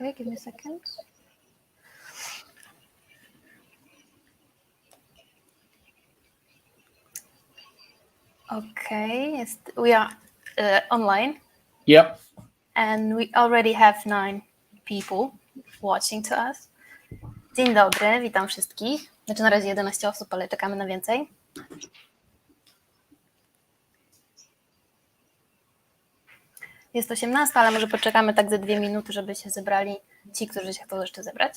Okay, give me a second. Okay, we are online. Yep. And we already have 9 people watching to us. Dzień dobry, witam wszystkich. Znaczy na razie 11 osób, ale czekamy na więcej. Jest 18, ale może poczekamy tak ze 2 minuty, żeby się zebrali ci, którzy się chcą jeszcze zebrać.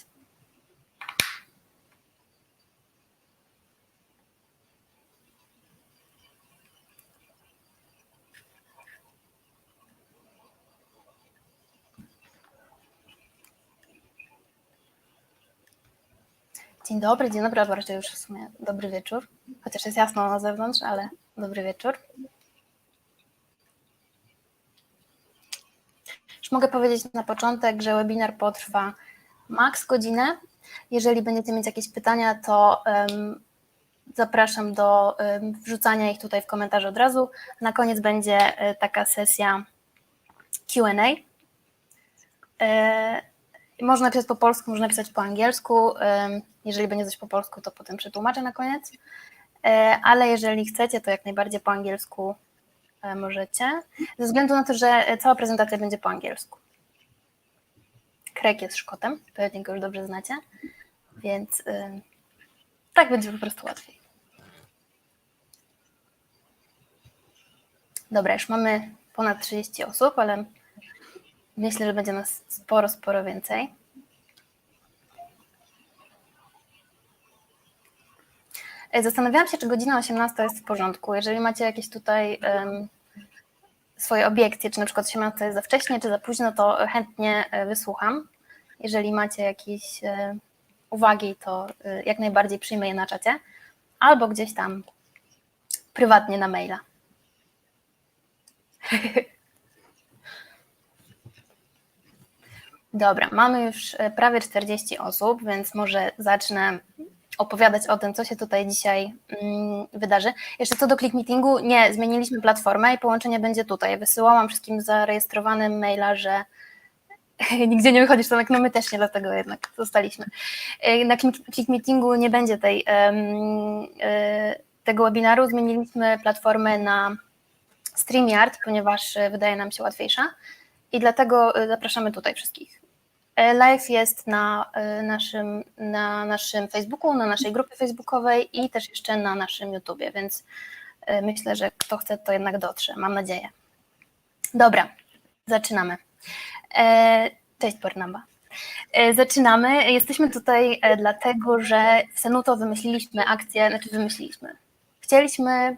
Dzień dobry, albo raczej już w sumie dobry wieczór. Chociaż jest jasno na zewnątrz, ale dobry wieczór. Już mogę powiedzieć na początek, że webinar potrwa maks godzinę. Jeżeli będziecie mieć jakieś pytania, to zapraszam do wrzucania ich tutaj w komentarzu od razu. Na koniec będzie taka sesja Q&A. Można napisać po polsku, można napisać po angielsku. Jeżeli będzie coś po polsku, to potem przetłumaczę na koniec. Ale jeżeli chcecie, to jak najbardziej po angielsku możecie. Ze względu na to, że cała prezentacja będzie po angielsku. Craig jest Szkotem, pewnie go już dobrze znacie, więc tak będzie po prostu łatwiej. Dobra, już mamy ponad 30 osób, ale myślę, że będzie nas sporo więcej. Zastanawiałam się, czy godzina 18 jest w porządku. Jeżeli macie jakieś tutaj swoje obiekcje, czy na przykład 18 jest za wcześnie, czy za późno, to chętnie wysłucham. Jeżeli macie jakieś uwagi, to jak najbardziej przyjmę je na czacie albo gdzieś tam prywatnie na maila. Dobra, mamy już prawie 40 osób, więc może zacznę opowiadać o tym, co się tutaj dzisiaj wydarzy. Jeszcze co do click meetingu, nie, zmieniliśmy platformę i połączenie będzie tutaj. Wysyłałam wszystkim zarejestrowanym maila, że nigdzie nie wychodzisz, Tomek, no my też nie, dlatego jednak zostaliśmy. Na click meetingu nie będzie tego webinaru, zmieniliśmy platformę na StreamYard, ponieważ wydaje nam się łatwiejsza i dlatego zapraszamy tutaj wszystkich. Live jest na naszym Facebooku, na naszej grupie facebookowej i też jeszcze na naszym YouTubie, więc myślę, że kto chce, to jednak dotrze, mam nadzieję. Dobra, zaczynamy. Cześć Barnaba. Zaczynamy. Jesteśmy tutaj dlatego, że w Senuto chcieliśmy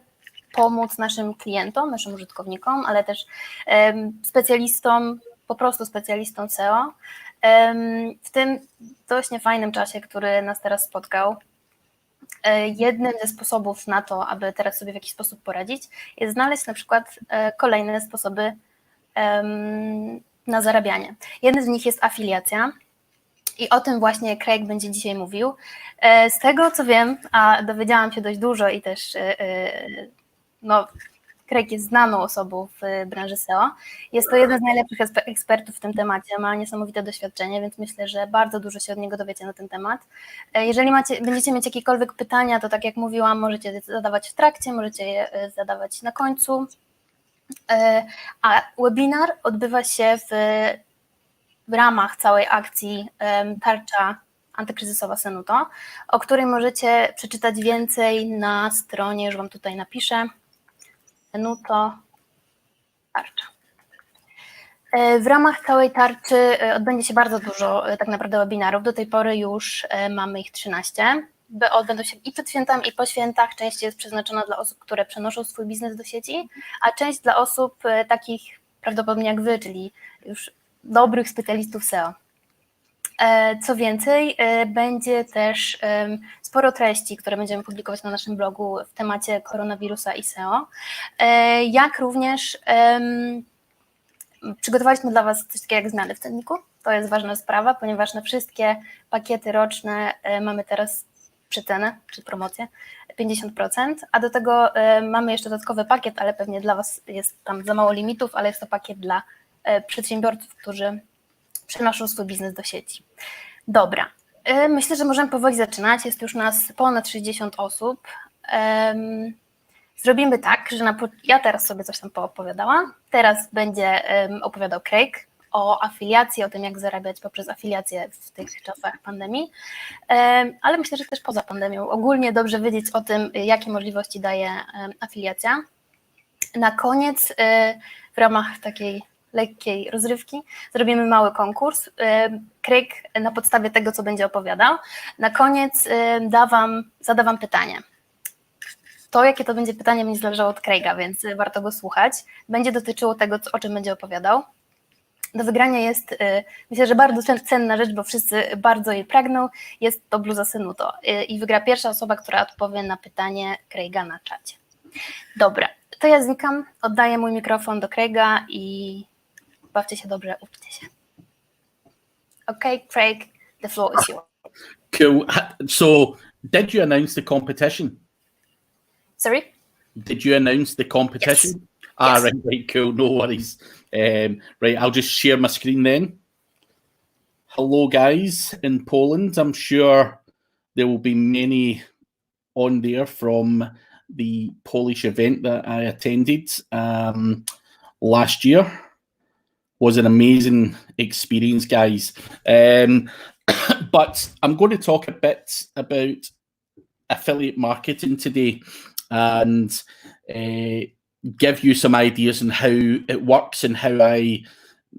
pomóc naszym klientom, naszym użytkownikom, ale też specjalistom, po prostu specjalistom SEO. W tym dość niefajnym czasie, który nas teraz spotkał, jednym ze sposobów na to, aby teraz sobie w jakiś sposób poradzić, jest znaleźć na przykład kolejne sposoby na zarabianie. Jeden z nich jest afiliacja i o tym właśnie Craig będzie dzisiaj mówił. Z tego co wiem, a dowiedziałam się dość dużo i też Craig jest znaną osobą w branży SEO. Jest to jeden z najlepszych ekspertów w tym temacie, ma niesamowite doświadczenie, więc myślę, że bardzo dużo się od niego dowiecie na ten temat. Jeżeli będziecie mieć jakiekolwiek pytania, to tak jak mówiłam, możecie je zadawać w trakcie, możecie je zadawać na końcu. A webinar odbywa się w ramach całej akcji Tarcza Antykryzysowa Senuto, o której możecie przeczytać więcej na stronie, już Wam tutaj napiszę, Senuto Tarcza. W ramach całej tarczy odbędzie się bardzo dużo tak naprawdę webinarów, do tej pory już mamy ich 13. Odbędą się i przed świętami, i po świętach. Część jest przeznaczona dla osób, które przenoszą swój biznes do sieci, a część dla osób takich prawdopodobnie jak Wy, czyli już dobrych specjalistów SEO. Co więcej, będzie też sporo treści, które będziemy publikować na naszym blogu w temacie koronawirusa i SEO, jak również przygotowaliśmy dla Was coś takiego jak zmiany w cenniku. To jest ważna sprawa, ponieważ na wszystkie pakiety roczne mamy teraz przecenę czy promocję 50%, a do tego mamy jeszcze dodatkowy pakiet, ale pewnie dla Was jest tam za mało limitów, ale jest to pakiet dla przedsiębiorców, którzy przenoszą swój biznes do sieci. Dobra, myślę, że możemy powoli zaczynać. Jest już nas ponad 60 osób. Zrobimy tak, że ja teraz sobie coś tam poopowiadałam. Teraz będzie opowiadał Craig o afiliacji, o tym, jak zarabiać poprzez afiliację w tych czasach pandemii, ale myślę, że też poza pandemią. Ogólnie dobrze wiedzieć o tym, jakie możliwości daje afiliacja. Na koniec, w ramach takiej lekkiej rozrywki, zrobimy mały konkurs. Craig na podstawie tego, co będzie opowiadał, na koniec zada wam pytanie. To, jakie to będzie pytanie, będzie zależało od Craiga, więc warto go słuchać. Będzie dotyczyło tego, o czym będzie opowiadał. Do wygrania jest, myślę, że bardzo cenna rzecz, bo wszyscy bardzo jej pragną, jest to bluza Synuto. I wygra pierwsza osoba, która odpowie na pytanie Craiga na czacie. Dobra, to ja znikam, oddaję mój mikrofon do Craiga i bawcie się dobrze, uczcie się. Okay, Craig, the floor is yours. Cool. So, did you announce the competition? Sorry? Did you announce the competition? Yes. Ah, Yes. right, cool, no worries. Right, I'll just share my screen then. Hello, guys in Poland. I'm sure there will be many on there from the Polish event that I attended last year. Was an amazing experience, guys. But I'm going to talk a bit about affiliate marketing today and give you some ideas on how it works and how I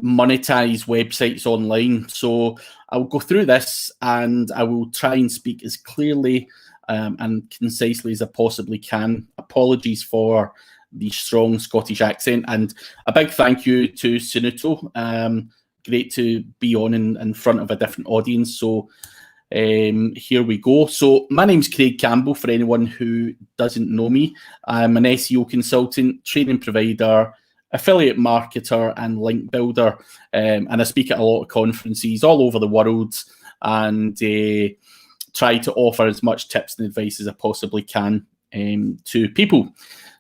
monetize websites online. So I'll go through this and I will try and speak as clearly and concisely as I possibly can. Apologies for the strong Scottish accent, and a big thank you to Synuto. Great to be on in front of a different audience. So here we go. So my name's Craig Campbell, for anyone who doesn't know me. I'm an SEO consultant, training provider, affiliate marketer and link builder. And I speak at a lot of conferences all over the world and try to offer as much tips and advice as I possibly can to people.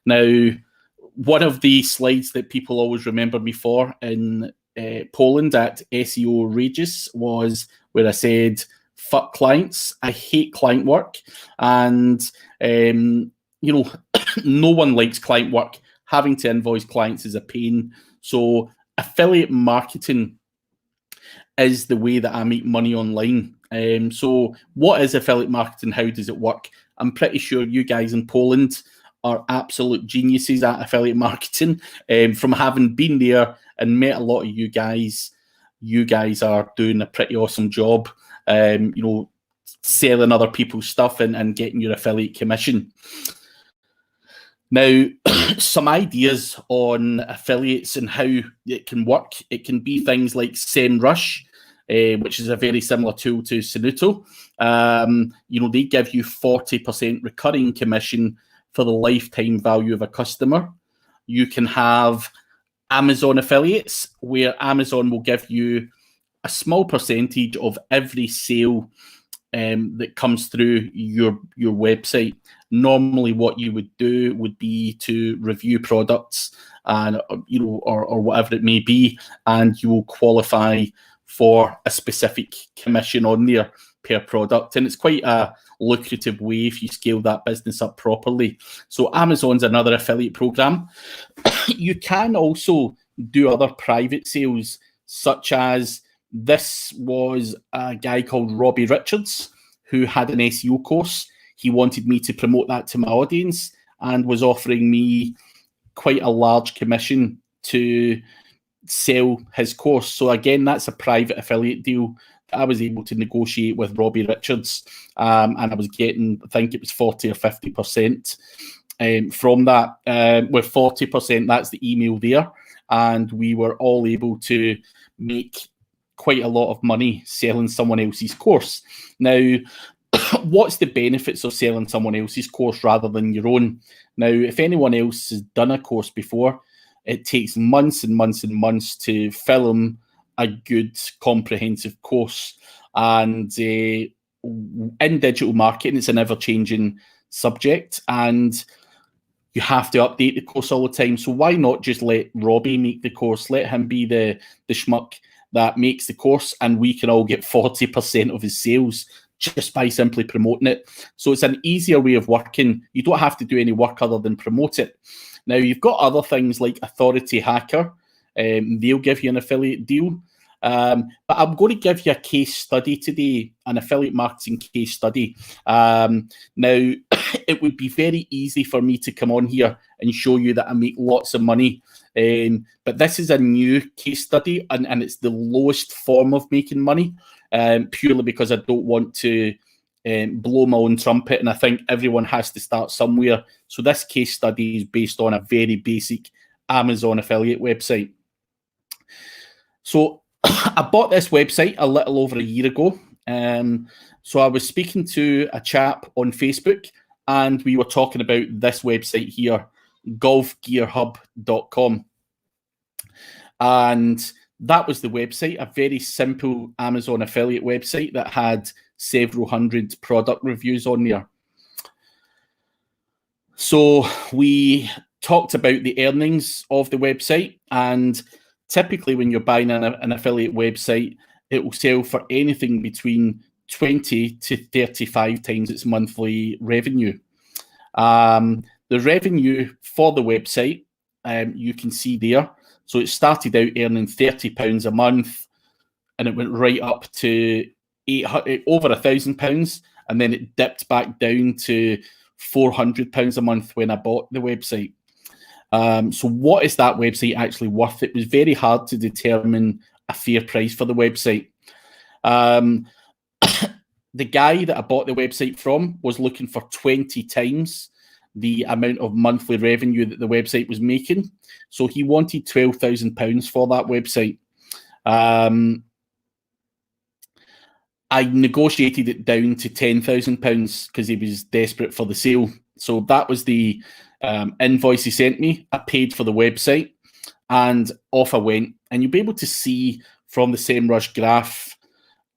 Now, one of the slides that people always remember me for in Poland at SEO Regis was where I said, fuck clients, I hate client work. And, no one likes client work. Having to invoice clients is a pain. So affiliate marketing is the way that I make money online. So what is affiliate marketing? How does it work? I'm pretty sure you guys in Poland are absolute geniuses at affiliate marketing. From having been there and met a lot of you guys are doing a pretty awesome job, selling other people's stuff and getting your affiliate commission. Now, some ideas on affiliates and how it can work. It can be things like SEMrush, which is a very similar tool to Synuto. They give you 40% recurring commission for the lifetime value of a customer. You can have Amazon affiliates, where Amazon will give you a small percentage of every sale that comes through your website. Normally, what you would do would be to review products and or whatever it may be, and you will qualify for a specific commission on there per product. And it's quite a lucrative way if you scale that business up properly. So Amazon's another affiliate program. You can also do other private sales, such as this was a guy called Robbie Richards who had an SEO course. He wanted me to promote that to my audience and was offering me quite a large commission to sell his course. So again, that's a private affiliate deal that I was able to negotiate with Robbie Richards, and I was getting, I think it was 40 or 50% from that. With 40%, that's the email there, and we were all able to make quite a lot of money selling someone else's course. Now, what's the benefits of selling someone else's course rather than your own? Now, if anyone else has done a course before, it takes months and months and months to film a good comprehensive course. And in digital marketing, it's an ever-changing subject, and you have to update the course all the time. So why not just let Robbie make the course? Let him be the schmuck that makes the course, and we can all get 40% of his sales just by simply promoting it. So it's an easier way of working. You don't have to do any work other than promote it. Now, you've got other things like Authority Hacker. They'll give you an affiliate deal. But I'm going to give you a case study today, an affiliate marketing case study. Now, it would be very easy for me to come on here and show you that I make lots of money. But this is a new case study, and it's the lowest form of making money, purely because I don't want to blow my own trumpet, and I think everyone has to start somewhere. So this case study is based on a very basic Amazon affiliate website. So I bought this website a little over a year ago. So I was speaking to a chap on Facebook, and we were talking about this website here, golfgearhub.com. And that was the website, a very simple Amazon affiliate website that had several hundred product reviews on there. So we talked about the earnings of the website, and typically when you're buying an affiliate website, it will sell for anything between 20 to 35 times its monthly revenue. The revenue for the website, you can see there. So it started out earning £30 a month, and it went right up to over £1,000, and then it dipped back down to £400 a month when I bought the website. So what is that website actually worth? It was very hard to determine a fair price for the website. The guy that I bought the website from was looking for 20 times the amount of monthly revenue that the website was making. So he wanted £12,000 for that website. I negotiated it down to £10,000 because he was desperate for the sale. So that was the invoice he sent me. I paid for the website, and off I went. And you'll be able to see from the SEMrush graph,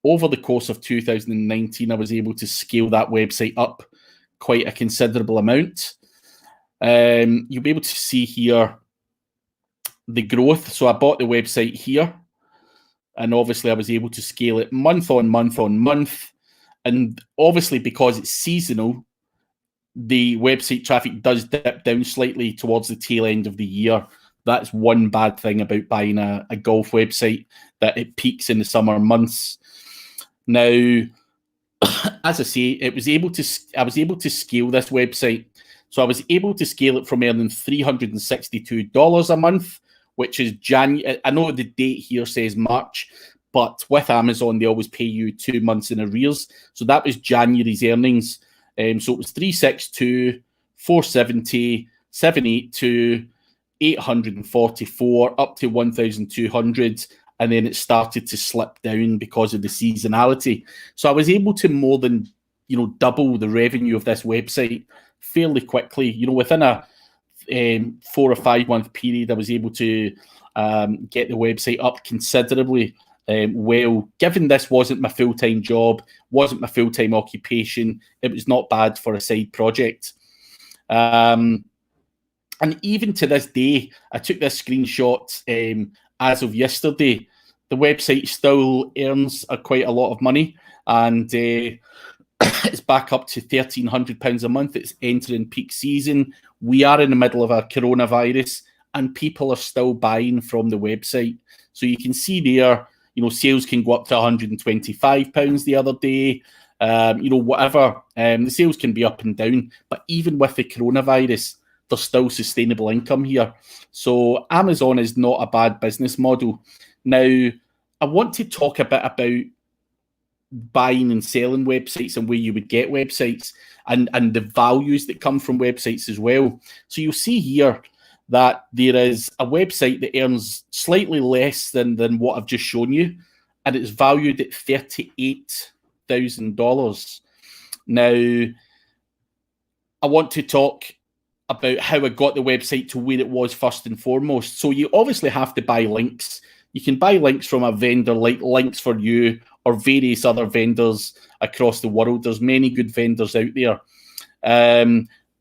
over the course of 2019, I was able to scale that website up quite a considerable amount. You'll be able to see here the growth. So I bought the website here, and obviously I was able to scale it month on month on month. And obviously, because it's seasonal, the website traffic does dip down slightly towards the tail end of the year. That's one bad thing about buying a golf website, that it peaks in the summer months. Now, as I say, I was able to scale this website. So I was able to scale it from earning $362 a month, which is January. I know the date here says March, but with Amazon, they always pay you 2 months in arrears. So that was January's earnings. So it was 362, 470, 782, 844, up to 1,200. And then it started to slip down because of the seasonality. So I was able to more than, double the revenue of this website fairly quickly. Within a 4 or 5 month period, I was able to get the website up considerably. Well, given this wasn't my full-time job, wasn't my full-time occupation, it was not bad for a side project. And even to this day, I took this screenshot as of yesterday. The website still earns quite a lot of money, and it's back up to £1,300 a month. It's entering peak season. We are in the middle of a coronavirus, and people are still buying from the website. So you can see there, sales can go up to £125 the other day. Whatever. The sales can be up and down, but even with the coronavirus, there's still sustainable income here. So Amazon is not a bad business model. Now, I want to talk a bit about buying and selling websites and where you would get websites, and the values that come from websites as well. So you'll see here that there is a website that earns slightly less than what I've just shown you, and it's valued at $38,000. Now, I want to talk about how I got the website to where it was first and foremost. So you obviously have to buy links. You can buy links from a vendor like Links for You or various other vendors across the world. There's many good vendors out there.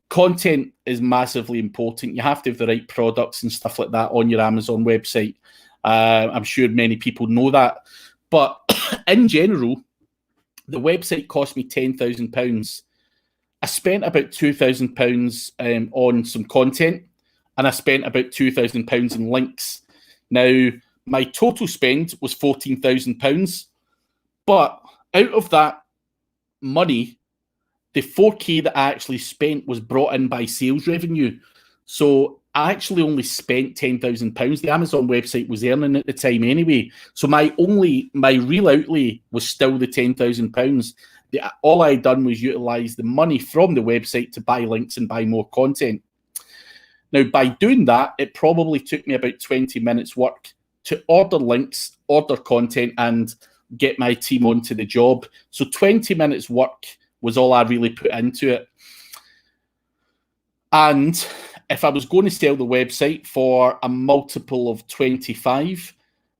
Content is massively important. You have to have the right products and stuff like that on your Amazon website. I'm sure many people know that. But in general, the website cost me £10,000. I spent about £2,000 on some content, and I spent about £2,000 in links. Now, my total spend was £14,000, but out of that money, the 4K that I actually spent was brought in by sales revenue. So I actually only spent £10,000. The Amazon website was earning at the time anyway. So my real outlay was still the £10,000. All I had done was utilise the money from the website to buy links and buy more content. Now, by doing that, it probably took me about 20 minutes work to order links, order content, and get my team onto the job. So 20 minutes work was all I really put into it. And if I was going to sell the website for a multiple of 25,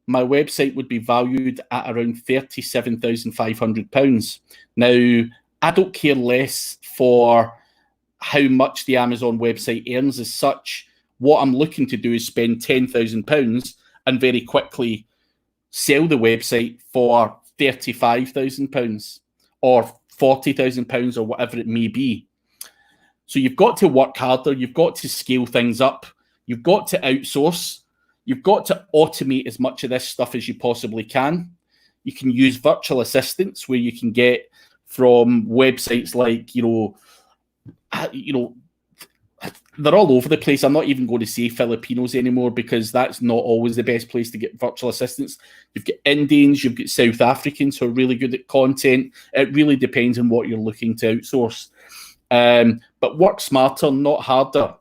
my website would be valued at around £37,500. Now, I don't care less for how much the Amazon website earns as such. What I'm looking to do is spend £10,000 and very quickly sell the website for £35,000 or £40,000 or whatever it may be. So you've got to work harder. You've got to scale things up. You've got to outsource. You've got to automate as much of this stuff as you possibly can. You can use virtual assistants where you can get from websites like, they're all over the place. I'm not even going to say Filipinos anymore because that's not always the best place to get virtual assistants. You've got Indians, you've got South Africans who are really good at content. It really depends on what you're looking to outsource. But work smarter, not harder.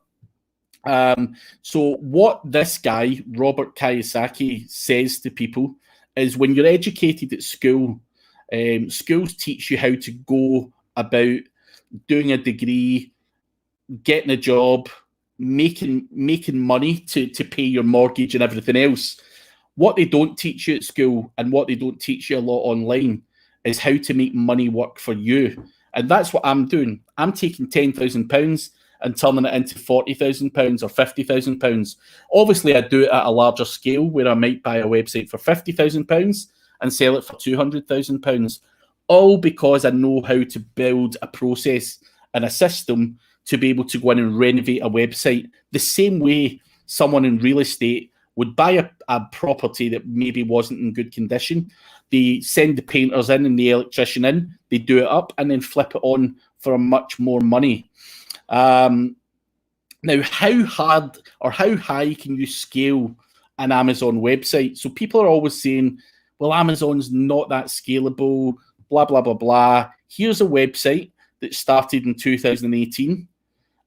So what this guy, Robert Kiyosaki, says to people is when you're educated at school, schools teach you how to go about doing a degree, getting a job, making money to pay your mortgage and everything else. What they don't teach you at school and what they don't teach you a lot online is how to make money work for you. And that's what I'm doing. I'm taking £10,000 and turning it into £40,000 or £50,000. Obviously, I do it at a larger scale where I might buy a website for £50,000 and sell it for £200,000, all because I know how to build a process and a system to be able to go in and renovate a website the same way someone in real estate would buy a property that maybe wasn't in good condition. They send the painters in and the electrician in, they do it up and then flip it on for much more money. Now, how hard or how high can you scale an Amazon website? So people are always saying, well, Amazon's not that scalable, blah, blah, blah, blah. Here's a website that started in 2018.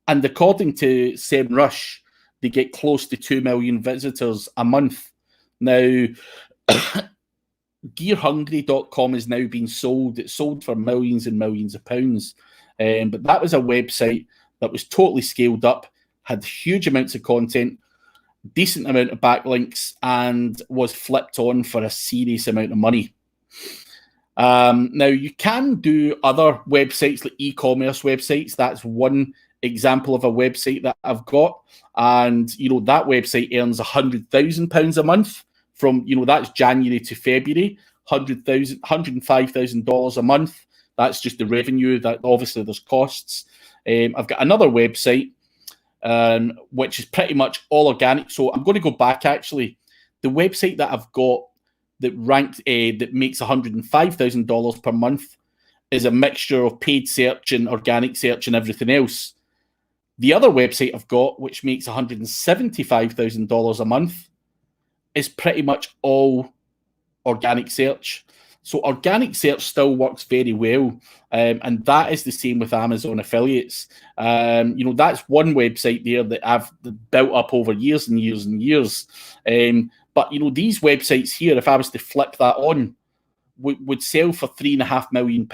And according to SEMrush, they get close to 2 million visitors a month. Now, gearhungry.com is now being sold. It's sold for millions and millions of pounds. But that was a website that was totally scaled up, had huge amounts of content, decent amount of backlinks, and was flipped on for a serious amount of money. Now, you can do other websites like e-commerce websites. That's one example of a website that I've got. And, that website earns £100,000 a month from, that's January to February, $105,000 a month. That's just the revenue. That obviously there's costs. I've got another website, which is pretty much all organic. So I'm going to go back, actually. The website that I've got that ranked that makes $105,000 per month is a mixture of paid search and organic search and everything else. The other website I've got, which makes $175,000 a month, is pretty much all organic search. So organic search still works very well, and that is the same with Amazon affiliates. That's one website there that I've built up over years and years and years. But these websites here, if I was to flip that on, would sell for £3.5 million.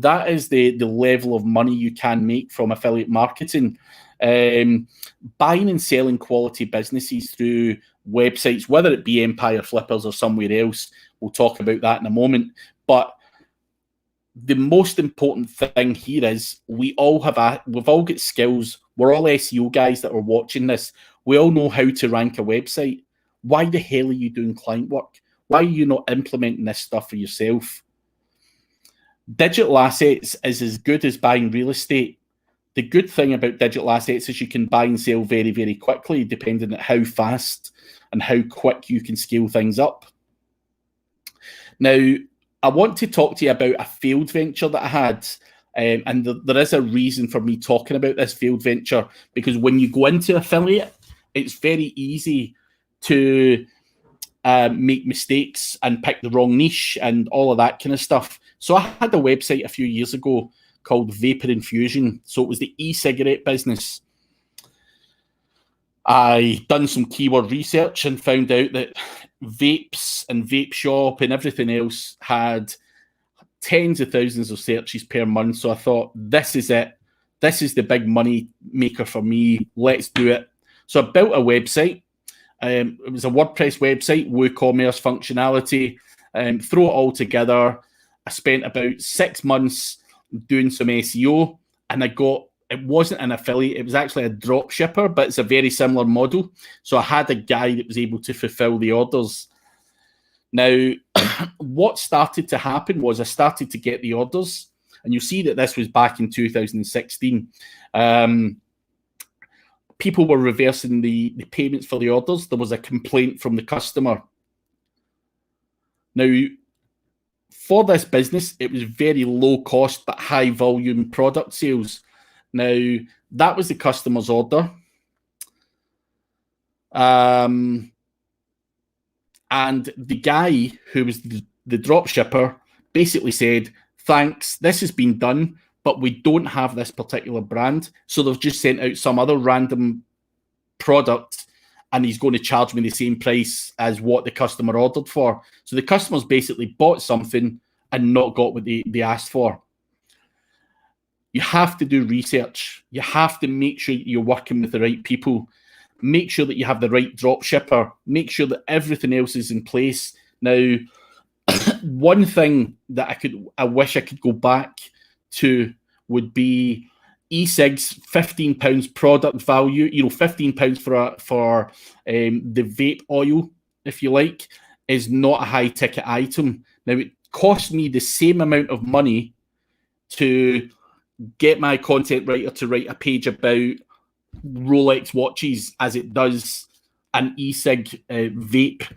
That is the level of money you can make from affiliate marketing. Buying and selling quality businesses through websites, whether it be Empire Flippers or somewhere else, we'll talk about that in a moment. But the most important thing here is we've all got skills. We're all SEO guys that are watching this. We all know how to rank a website. Why the hell are you doing client work? Why are you not implementing this stuff for yourself? Digital assets is as good as buying real estate. The good thing about digital assets is you can buy and sell very, very quickly, depending on how fast and how quick you can scale things up. Now, I want to talk to you about a failed venture that I had. And there is a reason for me talking about this failed venture, because when you go into affiliate, it's very easy to make mistakes and pick the wrong niche and all of that kind of stuff. So I had a website a few years ago called Vapor Infusion. So it was the e-cigarette business. I done some keyword research and found out that vapes and vape shop and everything else had tens of thousands of searches per month. So I thought, this is it. This is the big money maker for me. Let's do it. So I built a website. It was a WordPress website, WooCommerce functionality. Throw it all together. I spent about 6 months doing some SEO, and it wasn't an affiliate, it was actually a drop shipper, but it's a very similar model. So I had a guy that was able to fulfill the orders. Now, what started to happen was I started to get the orders, and you'll see that this was back in 2016. People were reversing the payments for the orders. There was a complaint from the customer. Now, for this business, it was very low cost but high volume product sales. Now, that was the customer's order. And the guy who was the drop shipper basically said, thanks, this has been done, but we don't have this particular brand. So they've just sent out some other random product, and he's going to charge me the same price as what the customer ordered for. So the customer's basically bought something and not got what they asked for. You have to do research. You have to make sure you're working with the right people. Make sure that you have the right drop shipper. Make sure that everything else is in place. Now, one thing that I wish I could go back to would be e-cigs, £15 product value, £15 for the vape oil, if you like, is not a high ticket item. Now, it cost me the same amount of money to get my content writer to write a page about Rolex watches as it does an e-cig vape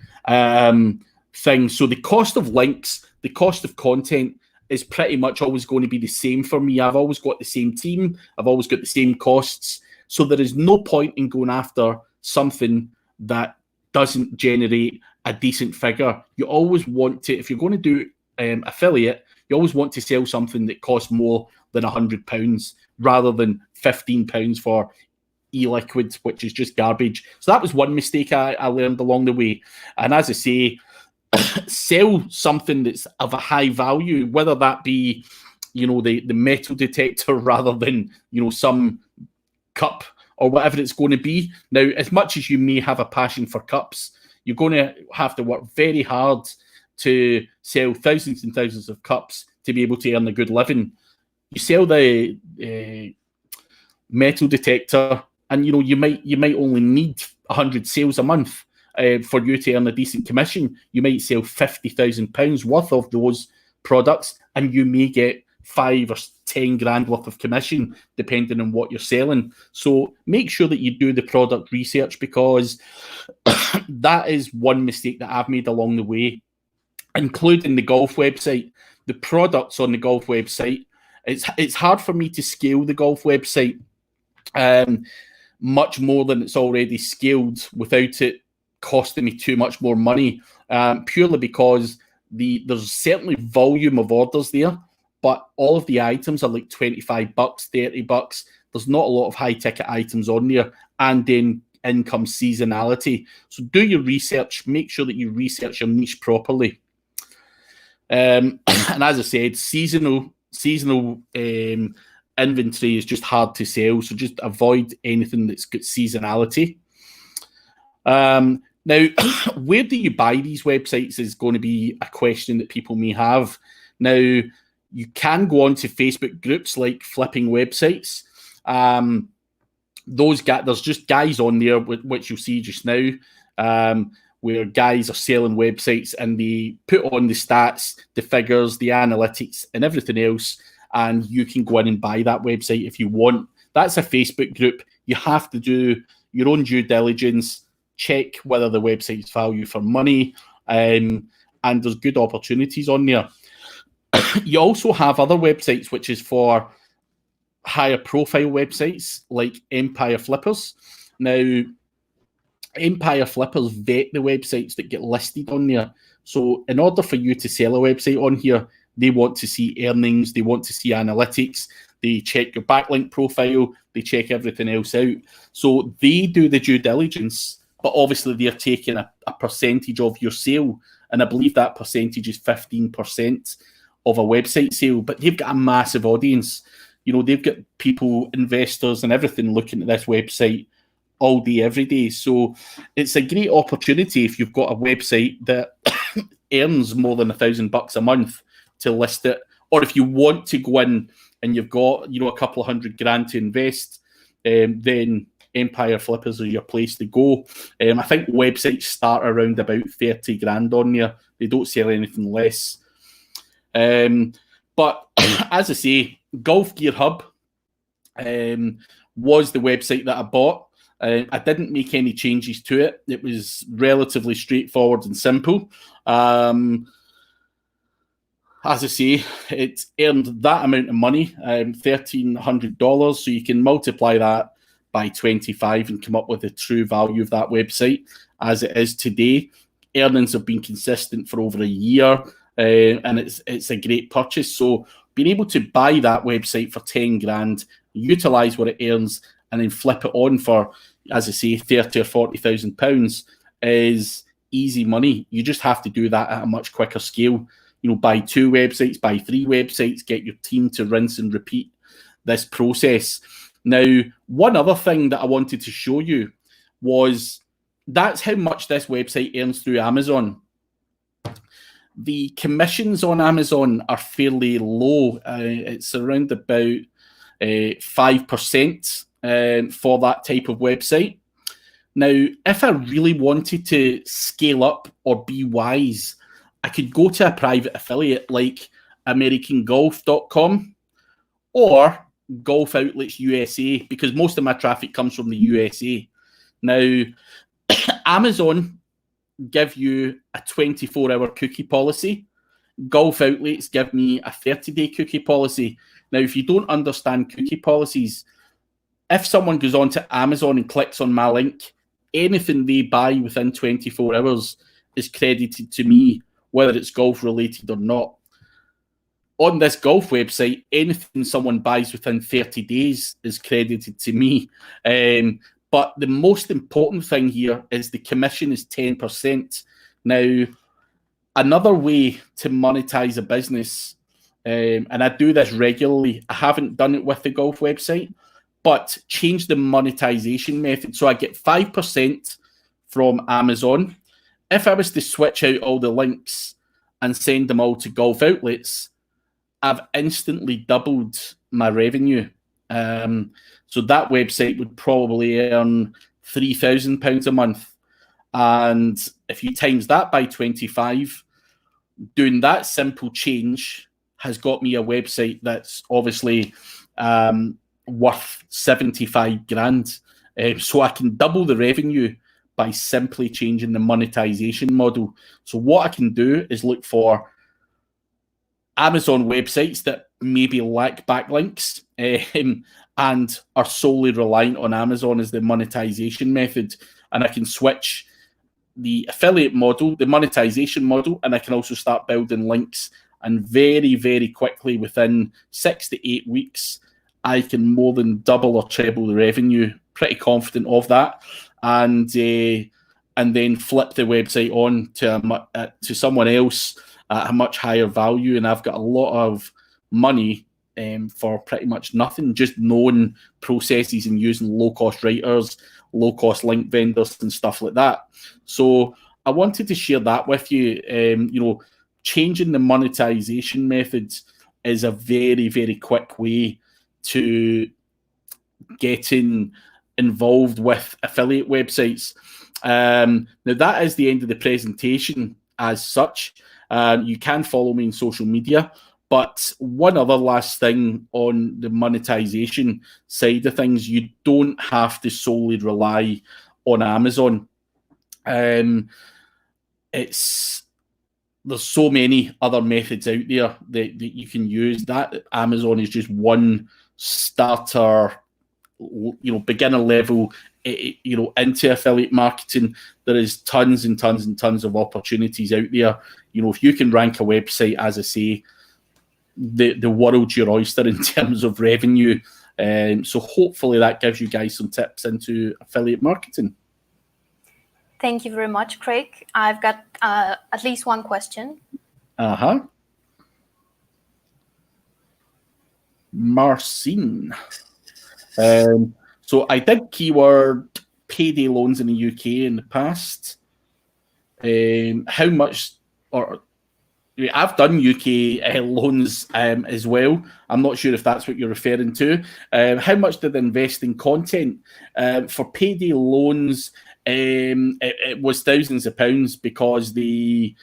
thing. So the cost of links, the cost of content is pretty much always going to be the same for me. I've always got the same team. I've always got the same costs. So there is no point in going after something that doesn't generate a decent figure. You always want to, if you're going to do affiliate, you always want to sell something that costs more than £100 rather than £15 for e-liquids, which is just garbage. So that was one mistake I learned along the way. And as I say, sell something that's of a high value, whether that be, the metal detector rather than, some cup or whatever it's going to be. Now, as much as you may have a passion for cups, you're going to have to work very hard to sell thousands and thousands of cups to be able to earn a good living. You sell the metal detector, and you might only need 100 sales a month for you to earn a decent commission. You might sell £50,000 worth of those products, and you may get 5 or 10 grand worth of commission, depending on what you're selling. So make sure that you do the product research, because that is one mistake that I've made along the way, including the golf website. The products on the golf website, it's hard for me to scale the golf website much more than it's already scaled without it costing me too much more money, purely because there's certainly volume of orders there, but all of the items are like $25, $30. There's not a lot of high ticket items on there, and then income seasonality. So do your research, make sure that you research your niche properly. And as I said, seasonal inventory is just hard to sell, so just avoid anything that's got seasonality. Now, where do you buy these websites is going to be a question that people may have. Now, you can go onto Facebook groups like Flipping Websites. There's just guys on there, which you'll see just now, where guys are selling websites and they put on the stats, the figures, the analytics, and everything else, and you can go in and buy that website if you want. That's a Facebook group. You have to do your own due diligence, check whether the website's value for money, and there's good opportunities on there. You also have other websites, which is for higher profile websites like Empire Flippers. Now, Empire Flippers vet the websites that get listed on there. So in order for you to sell a website on here, they want to see earnings, they want to see analytics, they check your backlink profile, they check everything else out. So they do the due diligence, but obviously they're taking a percentage of your sale. And I believe that percentage is 15% of a website sale, but they've got a massive audience. You know, they've got people, investors and everything looking at this website all day, every day. So it's a great opportunity if you've got a website that earns more than $1,000 a month to list it. Or if you want to go in and you've got, you know, a couple of $100,000 to invest, then Empire Flippers are your place to go. I think websites start around about 30 grand on there. They don't sell anything less. But as I say, Golf Gear Hub was the website that I bought. I didn't make any changes to it. It was relatively straightforward and simple. As I say, it earned that amount of money, $1,300. So you can multiply that by 25 and come up with the true value of that website as it is today. Earnings have been consistent for over a year, and it's a great purchase. So being able to buy that website for 10 grand, utilize what it earns, and then flip it on for, as I say, 30 or 40,000 pounds is easy money. You just have to do that at a much quicker scale. You know, buy 2 websites, buy 3 websites, get your team to rinse and repeat this process. Now, one other thing that I wanted to show you was that's how much this website earns through Amazon. The commissions on Amazon are fairly low. It's around about 5% for that type of website. Now, if I really wanted to scale up or be wise, I could go to a private affiliate like AmericanGolf.com or Golf Outlets USA, because most of my traffic comes from the USA. Now, Amazon give you a 24-hour cookie policy. Golf Outlets give me a 30-day cookie policy. Now, if you don't understand cookie policies, if someone goes on to Amazon and clicks on my link, anything they buy within 24 hours is credited to me, whether it's golf related or not. On this golf website, anything someone buys within 30 days is credited to me. But the most important thing here is the commission is 10%. Now, another way to monetize a business, and I do this regularly, I haven't done it with the golf website, but change the monetization method. So I get 5% from Amazon. If I was to switch out all the links and send them all to Golf Outlets, I've instantly doubled my revenue. So that website would probably earn £3,000 a month. And if you times that by 25, doing that simple change has got me a website that's obviously worth 75 grand. So I can double the revenue by simply changing the monetization model. So what I can do is look for Amazon websites that maybe lack backlinks and are solely reliant on Amazon as the monetization method. And I can switch the affiliate model, the monetization model, and I can also start building links. And very, very quickly, within 6 to 8 weeks, I can more than double or treble the revenue. Pretty confident of that. And then flip the website on to someone else at a much higher value, and I've got a lot of money for pretty much nothing, just knowing processes and using low-cost writers, low-cost link vendors and stuff like that. So I wanted to share that with you. You know, changing the monetization methods is a very, very quick way to getting involved with affiliate websites. Now, that is the end of the presentation as such. You can follow me on social media. But one other last thing on the monetization side of things, you don't have to solely rely on Amazon. There's so many other methods out there that you can use. That Amazon is just one starter, beginner level, into affiliate marketing. There is tons and tons and tons of opportunities out there. If you can rank a website, as I say, the world's your oyster in terms of revenue. So hopefully that gives you guys some tips into affiliate marketing. Thank you very much, Craig. I've got at least one question. Marcin. So I did keyword payday loans in the UK in the past. How much, or I've done UK loans as well. I'm not sure if that's what you're referring to. How much did they invest in content? For payday loans, it was thousands of pounds, because the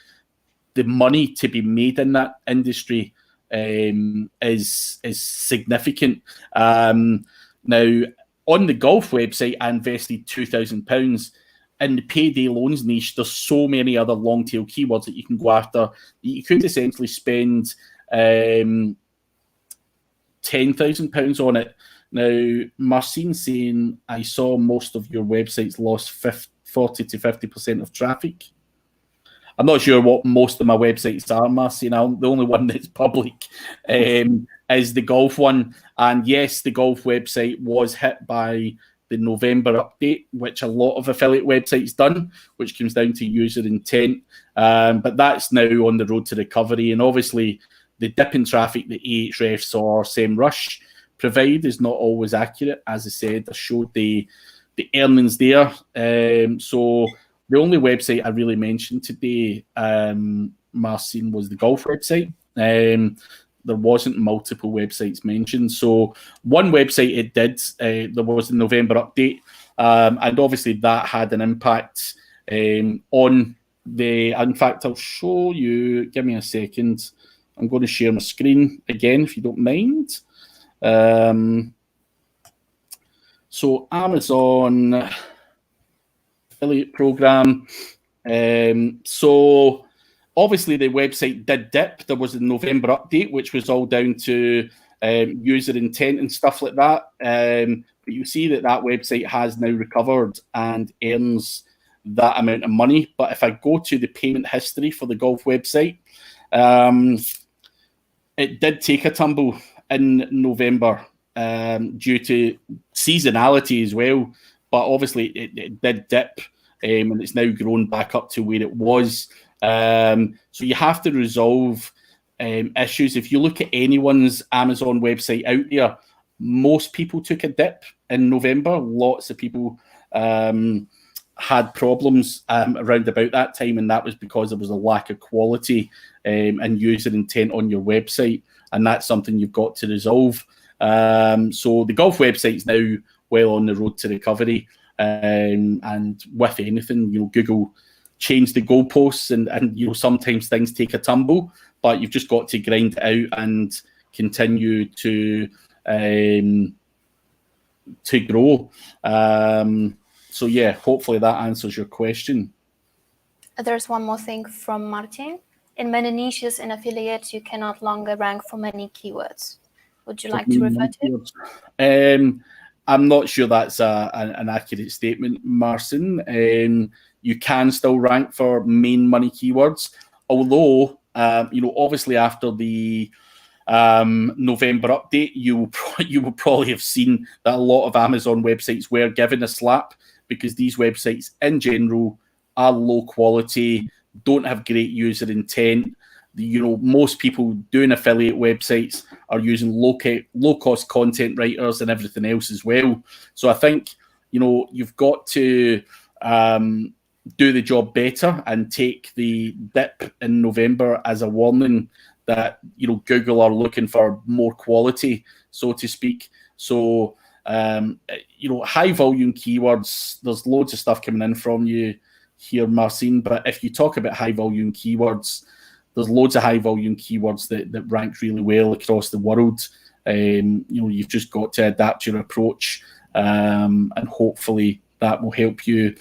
money to be made in that industry is significant. Now, on the golf website, I invested £2,000. In the payday loans niche, there's so many other long tail keywords that you can go after. You could essentially spend £10,000 on it. Now, Marcin's saying, I saw most of your websites lost 40 to 50% of traffic. I'm not sure what most of my websites are, Marcin. The only one that's public is the golf one. And yes, the golf website was hit by the November update, which a lot of affiliate websites done, which comes down to user intent. But that's now on the road to recovery. And obviously, the dip in traffic that Ahrefs or SEMrush provide is not always accurate. As I said, I showed the earnings there. So the only website I really mentioned today, Marcin, was the golf website. There wasn't multiple websites mentioned. So one website it did, there was a November update, and obviously that had an impact on the, in fact, I'll show you, give me a second. I'm going to share my screen again, if you don't mind. So Amazon affiliate program. So obviously the website did dip. There was a November update, which was all down to user intent and stuff like that. But you see that website has now recovered and earns that amount of money. But if I go to the payment history for the golf website, it did take a tumble in November due to seasonality as well. But obviously it did dip, and it's now grown back up to where it was. So you have to resolve issues. If you look at anyone's Amazon website out there, most people took a dip in November. Lots of people had problems around about that time, and that was because there was a lack of quality and user intent on your website, and that's something you've got to resolve. So the golf website's now well on the road to recovery, and with anything, Google change the goalposts, and sometimes things take a tumble, but you've just got to grind it out and continue to grow. So yeah, hopefully that answers your question. There's one more thing from Martin. In many niches in affiliates, you cannot longer rank for many keywords. Would you like to refer to it? I'm not sure that's an accurate statement, Marcin. You can still rank for main money keywords, although obviously after the November update, you will probably have seen that a lot of Amazon websites were given a slap, because these websites in general are low quality, don't have great user intent. Most people doing affiliate websites are using low cost content writers and everything else as well. So I think you've got to do the job better and take the dip in November as a warning that Google are looking for more quality, so to speak. So High volume keywords, there's loads of stuff coming in from you here, Marcin, but if you talk about high volume keywords, there's loads of high volume keywords that rank really well across the world. You've just got to adapt your approach, and hopefully that will help you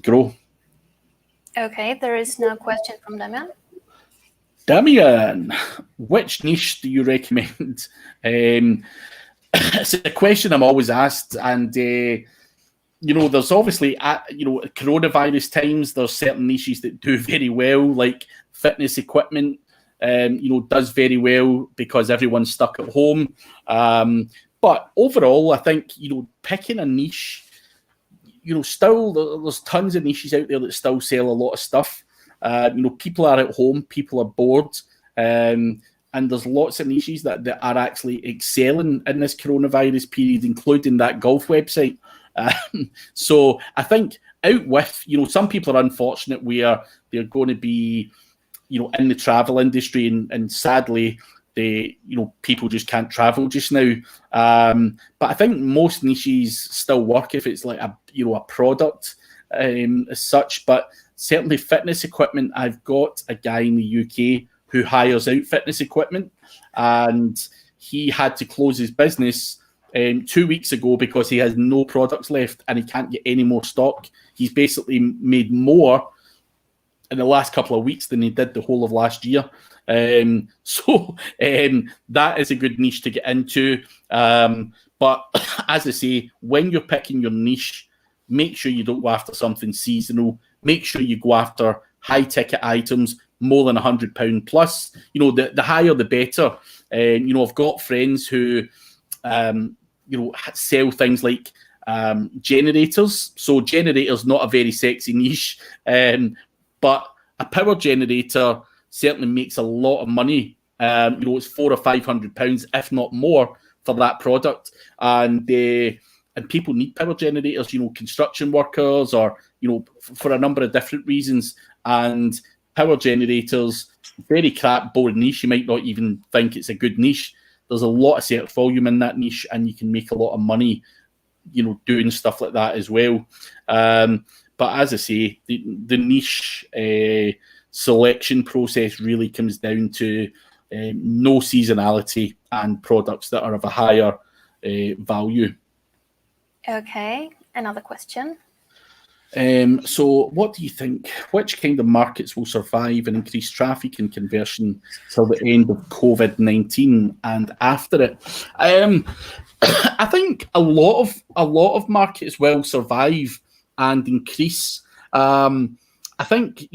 grow. Okay, there is now a question from Damian. Damian, which niche do you recommend? It's a question I'm always asked, and there's obviously coronavirus times. There's certain niches that do very well, like fitness equipment. Does very well because everyone's stuck at home. But overall, I think picking a niche. Still there's tons of niches out there that still sell a lot of stuff. People are at home, people are bored, and there's lots of niches that are actually excelling in this coronavirus period, including that golf website. So I think out with, some people are unfortunate where they're going to be, in the travel industry, and sadly, people just can't travel just now. But I think most niches still work if it's like a product as such. But certainly fitness equipment, I've got a guy in the UK who hires out fitness equipment, and he had to close his business 2 weeks ago because he has no products left and he can't get any more stock. He's basically made more in the last couple of weeks than he did the whole of last year. So that is a good niche to get into. But as I say, when you're picking your niche, make sure you don't go after something seasonal. Make sure you go after high ticket items, more than £100 plus. The higher the better. I've got friends who sell things like generators. So generators, not a very sexy niche, but a power generator certainly makes a lot of money. It's £400 or £500, if not more, for that product. And people need power generators, construction workers, or for a number of different reasons. And power generators, very crap, boring niche. You might not even think it's a good niche. There's a lot of sales volume in that niche, and you can make a lot of money, doing stuff like that as well. But as I say, the niche selection process really comes down to no seasonality and products that are of a higher value. Okay, another question. So what do you think? Which kind of markets will survive and increase traffic and conversion till the end of COVID-19 and after it? I think a lot of markets will survive and increase. I think,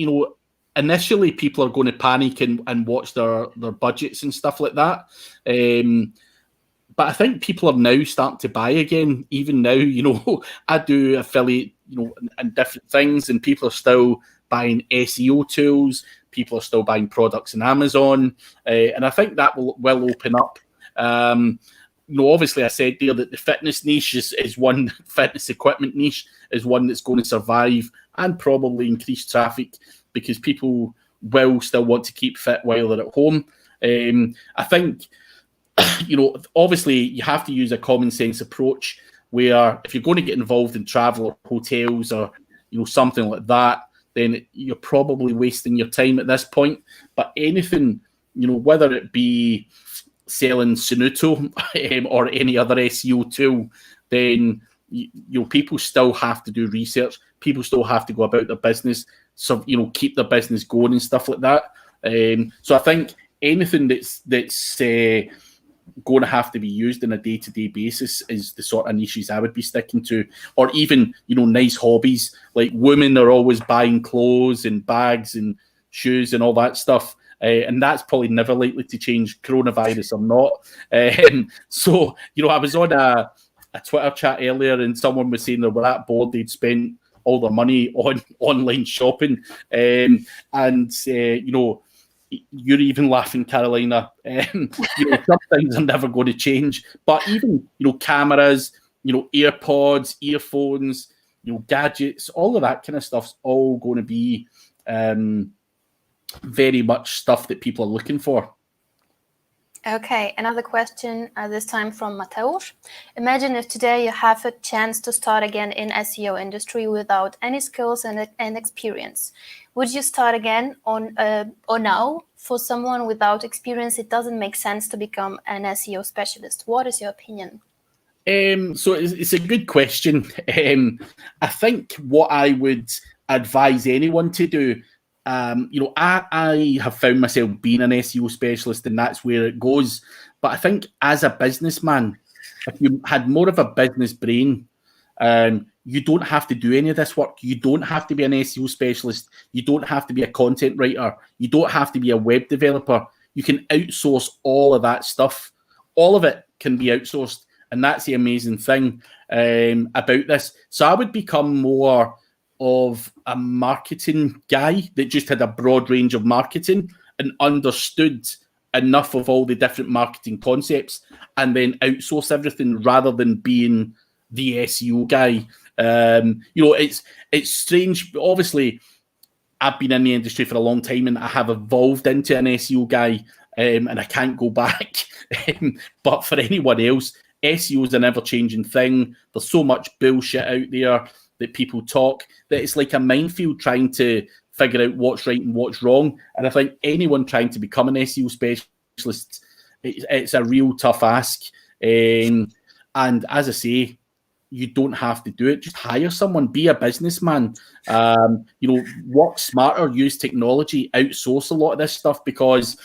initially people are going to panic and watch their budgets and stuff like that. But I think people are now starting to buy again. Even now, I do affiliate, and different things, and people are still buying SEO tools. People are still buying products on Amazon, and I think that will open up. Obviously, I said there that the fitness niche is one, fitness equipment niche is one that's going to survive and probably increase traffic because people will still want to keep fit while they're at home. I think, obviously you have to use a common sense approach where if you're going to get involved in travel or hotels or, something like that, then you're probably wasting your time at this point. But anything, whether it be selling Sunuto or any other SEO tool, then people still have to do research. People still have to go about their business, so keep their business going and stuff like that. So I think anything that's going to have to be used on a day-to-day basis is the sort of niches I would be sticking to. Or even nice hobbies, like women are always buying clothes and bags and shoes and all that stuff. And that's probably never likely to change, coronavirus or not. So, I was on a Twitter chat earlier and someone was saying they were that bored they'd spent all their money on online shopping. You're even laughing, Carolina. Some things are never going to change. But even, cameras, AirPods, earphones, gadgets, all of that kind of stuff's all going to be very much stuff that people are looking for. Okay, another question, this time from Mateusz. Imagine if today you have a chance to start again in SEO industry without any skills and experience. Would you start again or now? For someone without experience, it doesn't make sense to become an SEO specialist. What is your opinion? So it's a good question. I think what I would advise anyone to do, I have found myself being an SEO specialist, and that's where it goes. But I think as a businessman, if you had more of a business brain, you don't have to do any of this work. You don't have to be an SEO specialist. You don't have to be a content writer. You don't have to be a web developer. You can outsource all of that stuff. All of it can be outsourced. And that's the amazing thing about this. So I would become more of a marketing guy that just had a broad range of marketing and understood enough of all the different marketing concepts, and then outsource everything rather than being the SEO guy. It's strange. Obviously, I've been in the industry for a long time, and I have evolved into an SEO guy, and I can't go back. But for anyone else, SEO is an ever-changing thing. There's so much bullshit out there that people talk that it's like a minefield trying to figure out what's right and what's wrong. And I think anyone trying to become an SEO specialist, it's a real tough ask. And as I say, you don't have to do it. Just hire someone, be a businessman, work smarter, use technology, outsource a lot of this stuff, because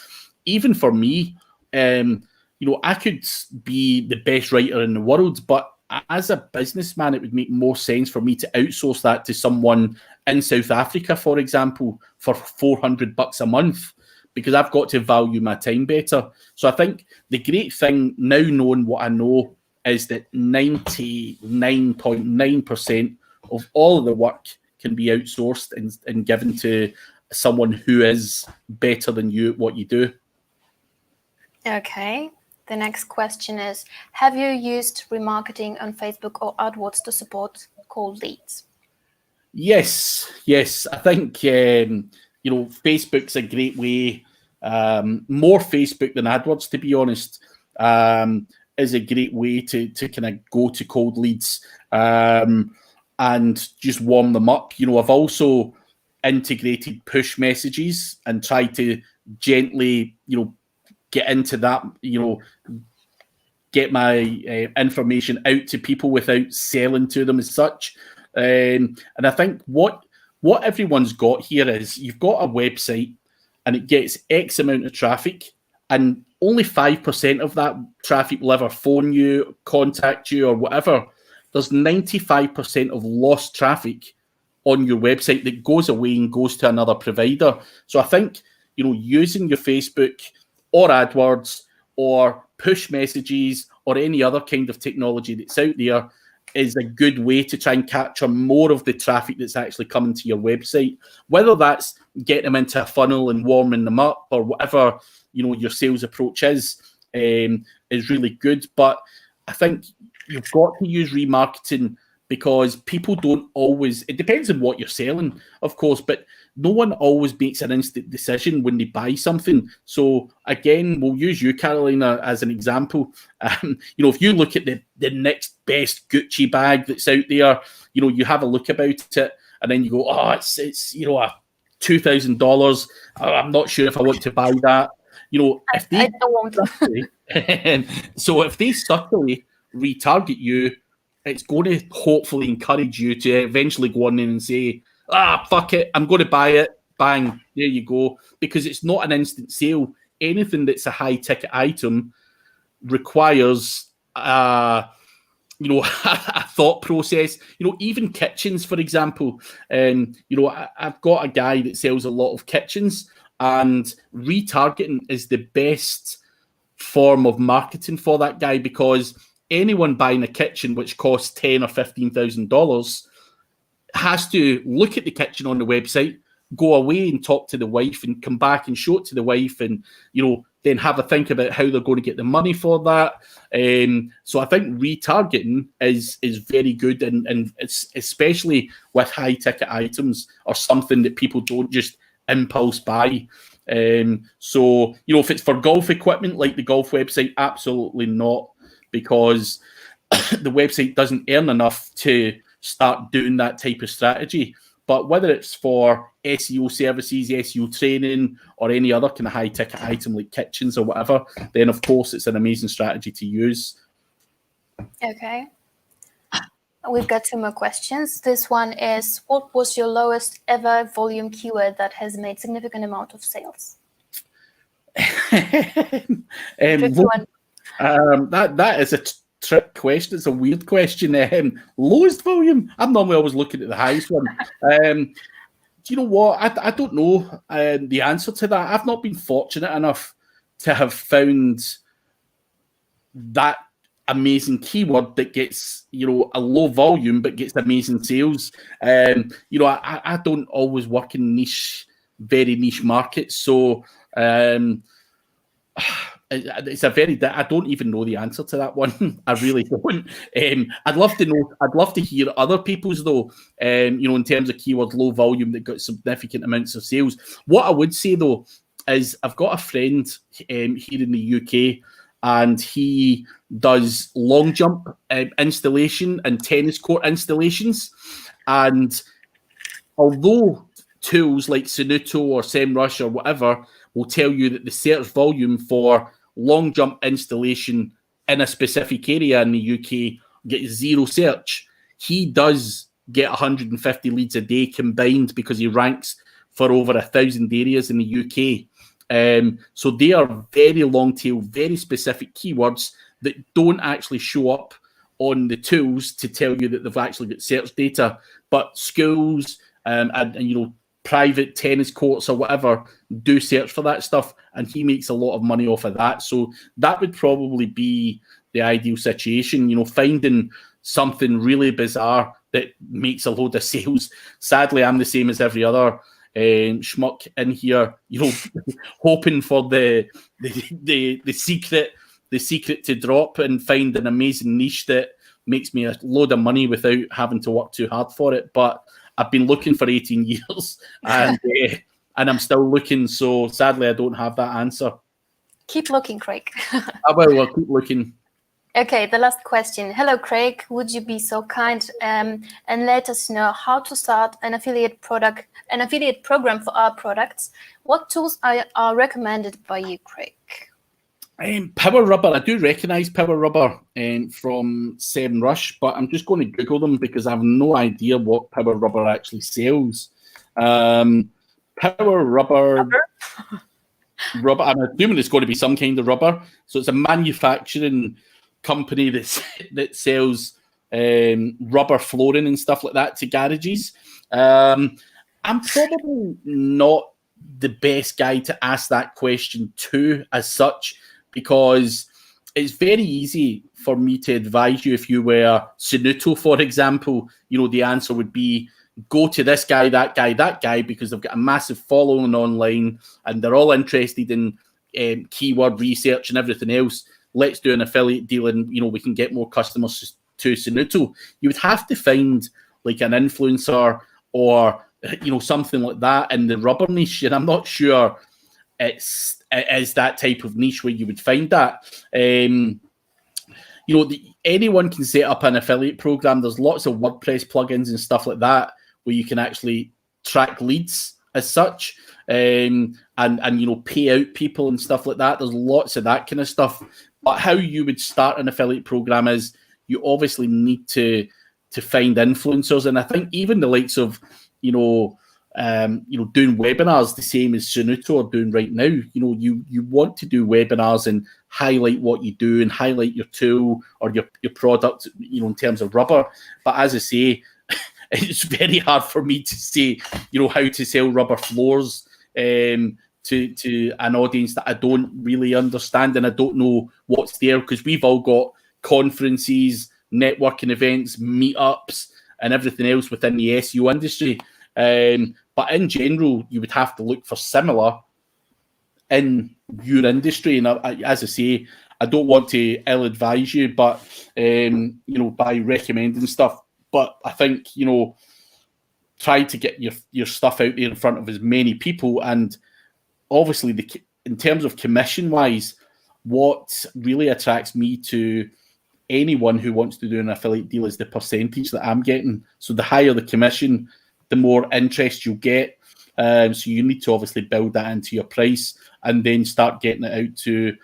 even for me, I could be the best writer in the world, but as a businessman, it would make more sense for me to outsource that to someone in South Africa, for example, for $400 a month, because I've got to value my time better. So I think the great thing now, knowing what I know, is that 99.9% of all of the work can be outsourced and given to someone who is better than you at what you do. Okay. The next question is, have you used remarketing on Facebook or AdWords to support cold leads? Yes. I think, Facebook's a great way, more Facebook than AdWords, to be honest, is a great way to kind of go to cold leads and just warm them up. I've also integrated push messages and tried to gently, get into that, get my information out to people without selling to them as such. And I think what everyone's got here is you've got a website and it gets X amount of traffic, and only 5% of that traffic will ever phone you, contact you, or whatever. There's 95% of lost traffic on your website that goes away and goes to another provider. So I think, using your Facebook or AdWords or push messages or any other kind of technology that's out there is a good way to try and capture more of the traffic that's actually coming to your website, whether that's getting them into a funnel and warming them up or whatever, your sales approach is really good. But I think you've got to use remarketing, because people don't always, it depends on what you're selling, of course, but no one always makes an instant decision when they buy something. So again, we'll use you, Carolina, as an example. If you look at the next best Gucci bag that's out there, you have a look about it, and then you go, oh, it's a $2,000. I'm not sure if I want to buy that. If they so if they subtly retarget you, it's going to hopefully encourage you to eventually go on in and say, fuck it, I'm going to buy it. Bang, there you go. Because it's not an instant sale. Anything that's a high ticket item requires a thought process. Even kitchens, for example. I've got a guy that sells a lot of kitchens, and retargeting is the best form of marketing for that guy, because anyone buying a kitchen which costs $10,000 or $15,000 has to look at the kitchen on the website, go away and talk to the wife, and come back and show it to the wife, and then have a think about how they're going to get the money for that. So I think retargeting is very good, and it's especially with high ticket items or something that people don't just impulse buy. So, if it's for golf equipment, like the golf website, absolutely not, because the website doesn't earn enough to start doing that type of strategy. But whether it's for SEO services, SEO training, or any other kind of high-ticket item like kitchens or whatever, then of course it's an amazing strategy to use. Okay. We've got 2 more questions. This one is, what was your lowest ever volume keyword that has made significant amount of sales? Tricky one. That is a trick question. It's a weird question. Lowest volume? I'm normally always looking at the highest one. Do you know what? I don't know the answer to that. I've not been fortunate enough to have found that amazing keyword that gets, a low volume but gets amazing sales. I don't always work in very niche markets, so it's I don't even know the answer to that one. I really don't. I'd love to know. I'd love to hear other people's though. In terms of keyword low volume that got significant amounts of sales. What I would say though is I've got a friend here in the UK, and he does long jump installation and tennis court installations. And although tools like Sunuto or SEMrush or whatever will tell you that the search volume for long jump installation in a specific area in the UK gets 0 search, he does get 150 leads a day combined because he ranks for over 1,000 areas in the UK. So they are very long tail, very specific keywords that don't actually show up on the tools to tell you that they've actually got search data. But schools and private tennis courts or whatever do search for that stuff, and he makes a lot of money off of that. So that would probably be the ideal situation, finding something really bizarre that makes a load of sales. Sadly, I'm the same as every other schmuck in here, hoping for the secret to drop and find an amazing niche that makes me a load of money without having to work too hard for it. But I've been looking for 18 years and I'm still looking. So sadly, I don't have that answer. Keep looking, Craig. I will. I'll keep looking. Okay, the last question. Hello, Craig. Would you be so kind and let us know how to start an affiliate program for our products? What tools are recommended by you, Craig? Power Rubber. I do recognise Power Rubber from SEMrush, but I'm just going to Google them because I have no idea what Power Rubber actually sells. Power Rubber. Rubber. I'm assuming it's going to be some kind of rubber. So it's a manufacturing company that sells rubber flooring and stuff like that to garages. I'm probably not the best guy to ask that question to as such, because it's very easy for me to advise you. If you were Sunuto, for example, the answer would be go to this guy, that guy, because they've got a massive following online and they're all interested in keyword research and everything else. Let's do an affiliate deal and, we can get more customers to Sunuto. You would have to find like an influencer or, something like that in the rubber niche. And I'm not sure it is that type of niche where you would find that. Anyone can set up an affiliate program. There's lots of WordPress plugins and stuff like that where you can actually track leads as such, and pay out people and stuff like that. There's lots of that kind of stuff. But how you would start an affiliate program is you obviously need to find influencers, and I think even the likes of doing webinars the same as Sunuto are doing right now. You want to do webinars and highlight what you do and highlight your tool or your product, in terms of rubber. But as I say, it's very hard for me to say, how to sell rubber floors to an audience that I don't really understand, and I don't know what's there, because we've all got conferences, networking events, meetups, and everything else within the SEO industry. But in general, you would have to look for similar in your industry. And as I say, I don't want to ill-advise you, but by recommending stuff. But I think try to get your stuff out there in front of as many people. And obviously, in terms of commission wise, what really attracts me to anyone who wants to do an affiliate deal is the percentage that I'm getting. So the higher the commission, the more interest you'll get. So you need to obviously build that into your price and then start getting it out to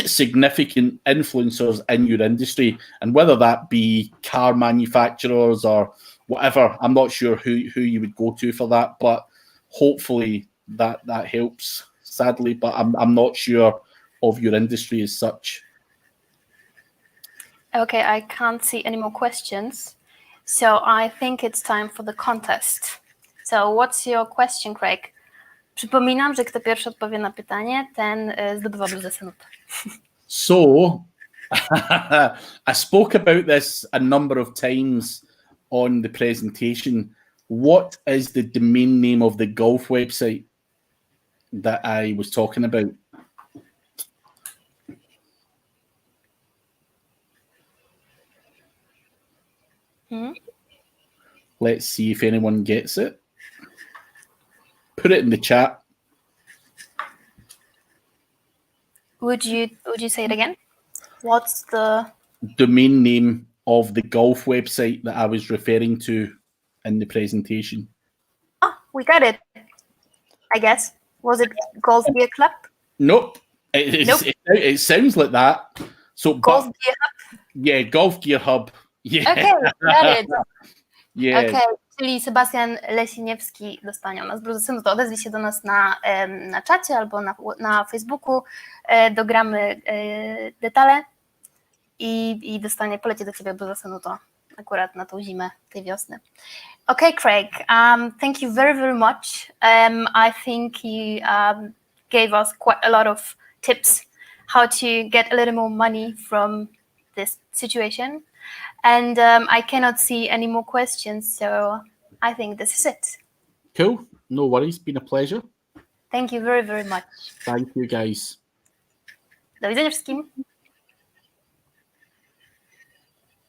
significant influencers in your industry. And whether that be car manufacturers or whatever, I'm not sure who you would go to for that, but hopefully that helps, sadly. But I'm not sure of your industry as such. Okay, I can't see any more questions. So I think it's time for the contest. So what's your question, Craig? Przypominam, że kto pierwszy odpowie na pytanie, ten zdobywa bluzę Senuto. So, I spoke about this a number of times on the presentation. What is the domain name of the golf website that I was talking about? Let's see if anyone gets it. Put it in the chat. Would you say it again? What's the domain name of the golf website that I was referring to in the presentation? Oh, we got it. I guess. Was it Golf Gear Club? Nope. It sounds like that. So Golf Gear Hub? Yeah, Golf Gear Hub. Yeah. Okay, got it. Yeah. Okay, czyli Sebastian Lesiniewski dostanie u nas bluzę Senuto. Odezwij się do nas na czacie albo na Facebooku, dogramy detale i poleci do ciebie bluzę Senuto akurat na tą zimę tej wiosny. Okay, Craig, thank you very, very much. I think you gave us quite a lot of tips how to get a little more money from this situation. And I cannot see any more questions, so I think this is it. Cool. No worries. Been a pleasure. Thank you very, very much. Thank you, guys. Do widzenia wszystkim.